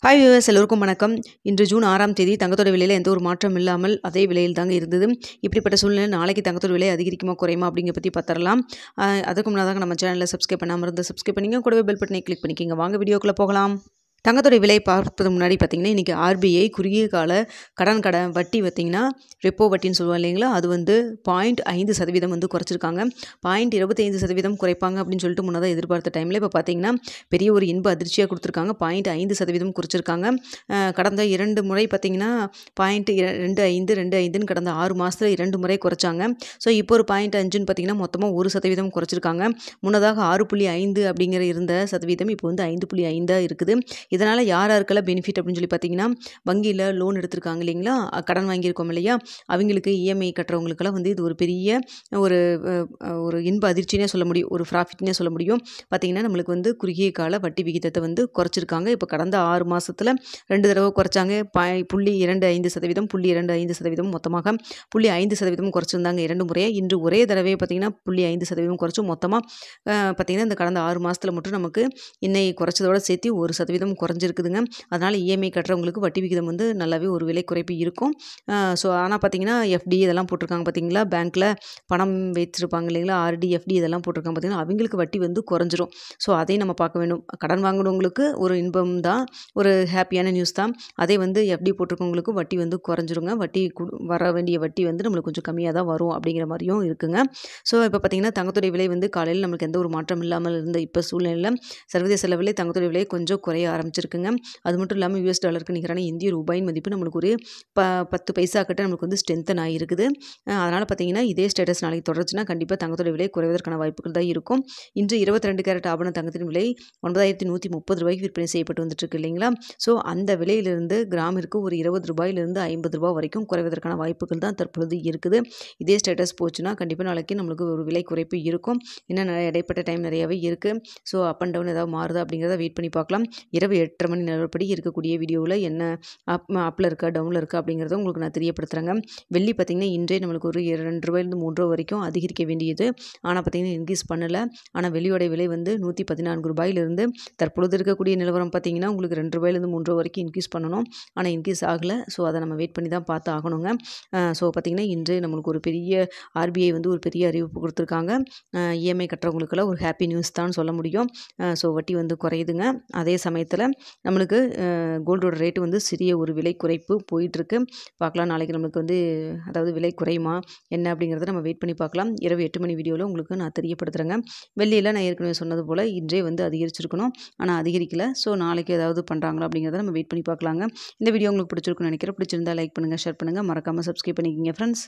Hi viewers, எல்லோருக்கும் வணக்கம். இன்று ஜூன் 6ஆம் தேதி தங்கத்தோட விலையில் எந்த ஒரு மாற்றம் இல்லாமல் அதே விலையில் தாங்க இருந்தது. இப்படிப்பட்ட சூழ்நிலை நாளைக்கு தங்கத்தோட விலை அதிகரிக்குமா குறையுமா அப்படிங்கிற பற்றி பார்த்துடலாம். அதுக்கு முன்னதாக நம்ம சேனலை சப்ஸ்கிரைப் பண்ணாமல் இருந்தால் சப்ஸ்கிரைப் பண்ணிங்க, கூடவே பெல் பட்டனை கிளிக் பண்ணிக்கோங்க. வாங்க வீடியோக்குள்ளே போகலாம். தங்கத்தோட விலை பார்ப்பது முன்னாடி பார்த்தீங்கன்னா, இன்றைக்கி ஆர்பிஐ குறுகிய கால கடன் வட்டி பார்த்திங்கன்னா ரெப்போ வட்டின்னு சொல்லுவோம் இல்லைங்களா, அது வந்து 0.5% வந்து குறைச்சிருக்காங்க. 0.25% குறைப்பாங்க அப்படின்னு சொல்லிட்டு முன்னதாக எதிர்பார்த்த டைமில் இப்போ பார்த்தீங்கன்னா பெரிய ஒரு இன்ப அதிர்ச்சியாக கொடுத்துருக்காங்க. 0.5% குறைச்சிருக்காங்க. கடந்த 2 முறை பார்த்திங்கன்னா 0.25 கடந்த 6 மாதத்தில் 2 முறை குறைச்சாங்க. ஸோ இப்போ ஒரு 0.5ன்னு பார்த்திங்கன்னா மொத்தமாக 1% குறைச்சிருக்காங்க. முன்னதாக 6.5 அப்படிங்கிற இருந்த சதவீதம் இப்போ வந்து 5.5 இருக்குது. இதனால் யாருக்கெல்லாம் பெனிஃபிட் அப்படின்னு சொல்லி பார்த்தீங்கன்னா, வங்கியில் லோன் எடுத்திருக்காங்க இல்லைங்களா, கடன் வாங்கியிருக்கோம் இல்லையா, அவங்களுக்கு இஎம்ஐ கட்டுறவங்களுக்கெல்லாம் வந்து இது ஒரு பெரிய ஒரு ஒரு இன்ப அதிர்ச்சினே சொல்ல முடியும், ஒரு ப்ராஃபிட்னே சொல்ல முடியும். பார்த்திங்கன்னா நம்மளுக்கு வந்து குறுகிய கால வட்டி விகிதத்தை வந்து குறைச்சிருக்காங்க. இப்போ கடந்த 6 மாதத்தில் 2 தடவை குறைச்சாங்க. 0.25%, 0.25%, மொத்தமாக 0.5% குறைச்சிருந்தாங்க 2 முறையாக. இன்று ஒரே தடவை பார்த்திங்கன்னா 0.5% குறைச்சி மொத்தமாக பார்த்திங்கன்னா இந்த கடந்த 6 மாதத்தில் மட்டும் நமக்கு இன்னைக்கு குறைச்சதோடு சேர்த்து 1% குறைஞ்சிருக்குதுங்க. அதனால் இஎம்ஐ கட்டுறவங்களுக்கு வட்டி விகிதம் வந்து நல்லாவே ஒரு விலை குறைப்பு இருக்கும். ஸோ ஆனால் பார்த்திங்கன்னா எஃப்டி இதெல்லாம் போட்டிருக்காங்க பார்த்திங்களா, பேங்க்கில் பணம் வைத்திருப்பாங்க இல்லைங்களா, ஆர்டி எஃப்டி இதெல்லாம் போட்டிருக்காங்க பார்த்திங்கன்னா, அவங்களுக்கு வட்டி வந்து குறைஞ்சிரும். ஸோ அதையும் நம்ம பார்க்க வேண்டும். கடன் வாங்குறவங்களுக்கு ஒரு இன்பம் தான், ஒரு ஹாப்பியான நியூஸ் தான். அதே வந்து எஃப்டி போட்டிருக்கவங்களுக்கு வட்டி வந்து குறைஞ்சிருங்க. வட்டி வர வேண்டிய வட்டி வந்து நம்மளுக்கு கொஞ்சம் கம்மியாக தான் வரும் அப்படிங்கிற மாதிரியும் இருக்குங்க. ஸோ இப்போ பார்த்திங்கன்னா தங்கத்துடைய விலை வந்து காலையில் நம்மளுக்கு எந்த ஒரு மாற்றம் இல்லாமல் இருந்த இப்போ சூழ்நிலையில் சர்வதேச லெவலில் தங்கத்துடைய விலை கொஞ்சம் குறைய ஆரம்பிச்சிருக்குங்க. அது மட்டும் இல்லாமல் US டாலருக்கு நிகரான இந்திய ரூபாயின் மதிப்பு நம்மளுக்கு ஒரு 10 பைசா கிட்ட நம்மளுக்கு வந்து ஸ்ட்ரென்த்தன் ஆகிருக்குது. அதனால் பார்த்திங்கன்னா இதே ஸ்டேட்டஸ் நாளைக்கு தொடர்ச்சுன்னா கண்டிப்பாக தங்கத்தோட விலை குறைவதற்கான வாய்ப்புகள் தான் இருக்கும். இன்று 22 கேரட் ஆபண தங்கத்தின் விலை 9,130 ரூபாய்க்கு விற்பனை செய்யப்பட்டு வந்துட்டுருக்கு இல்லைங்களா. ஸோ அந்த விலையிலிருந்து கிராமிற்கு ஒரு 20 ரூபாயிலிருந்து 50 ரூபாய் வரைக்கும் குறைவதற்கான வாய்ப்புகள் தான் தற்பொழுது இருக்குது. இதே ஸ்டேட்டஸ் போச்சுன்னா கண்டிப்பாக நாளைக்கு நம்மளுக்கு ஒரு விலை குறைப்பு இருக்கும். இன்னும் இடைப்பட்ட டைம் நிறையாவே இருக்குது. ஸோ அப் அண்ட் டவுன் ஏதாவது மாறுதா அப்படிங்கிறத வெயிட் பண்ணி பார்க்கலாம். இரவு 8:30 மணி நிலவரப்படி இருக்கக்கூடிய வீடியோவில் என்ன அப்பில் இருக்கா டவுனில் இருக்கா அப்படிங்கிறத உங்களுக்கு நான் தெரியப்படுத்துகிறேங்க. வெள்ளி பார்த்திங்கன்னா இன்றே நம்மளுக்கு ஒரு 2 ரூபாயிலிருந்து 3 ரூபா வரைக்கும் அதிகரிக்க வேண்டியது. ஆனால் பார்த்திங்கன்னா இன்க்ரீஸ் பண்ணலை. ஆனால் வெள்ளியோட விலை வந்து 114 ரூபாயிலிருந்து தற்பொழுது இருக்கக்கூடிய நிலவரம் பார்த்திங்கன்னா உங்களுக்கு 2 ரூபாயிலிருந்து 3 ரூபா வரைக்கும் இன்க்ரீஸ் பண்ணணும். ஆனால் இன்க்ரீஸ் ஆகலை. ஸோ அதை நம்ம வெயிட் பண்ணி தான் பார்த்து ஆகணுங்க. ஸோ பார்த்திங்கன்னா இன்று நம்மளுக்கு ஒரு பெரிய ஆர்பிஐ வந்து ஒரு பெரிய அறிவிப்பு கொடுத்துருக்காங்க. இஎம்ஐ கட்டுறவங்களுக்கெல்லாம் ஒரு ஹாப்பி நியூஸ் தான் சொல்ல முடியும். ஸோ வட்டி வந்து குறையுதுங்க. அதே சமயத்தில் நம்மளுக்கு கோல்டோட ரேட்டு வந்து சிறிய ஒரு விலை குறைப்பு போயிட்டுருக்கு. பார்க்கலாம் நாளைக்கு நம்மளுக்கு வந்து அதாவது விலை குறையுமா என்ன அப்படிங்கிறத நம்ம வெயிட் பண்ணி பார்க்கலாம். இரவு 8 மணி வீடியோவில் உங்களுக்கு நான் தெரியப்படுத்துகிறேங்க. வெள்ளியில் நான் ஏற்கனவே சொன்னது போல் இன்றே வந்து அதிகரிச்சிருக்கணும், ஆனால் அதிகரிக்கலை. ஸோ நாளைக்கு ஏதாவது பண்ணுறாங்களா அப்படிங்கிறத நம்ம வெயிட் பண்ணி பார்க்கலாங்க. இந்த வீடியோ உங்களுக்கு பிடிச்சிருக்குன்னு நினைக்கிறேன். பிடிச்சிருந்தா லைக் பண்ணுங்கள், ஷேர் பண்ணுங்கள், மறக்காமல் சப்ஸ்கிரைப் பண்ணிக்கோங்க ஃப்ரெண்ட்ஸ்.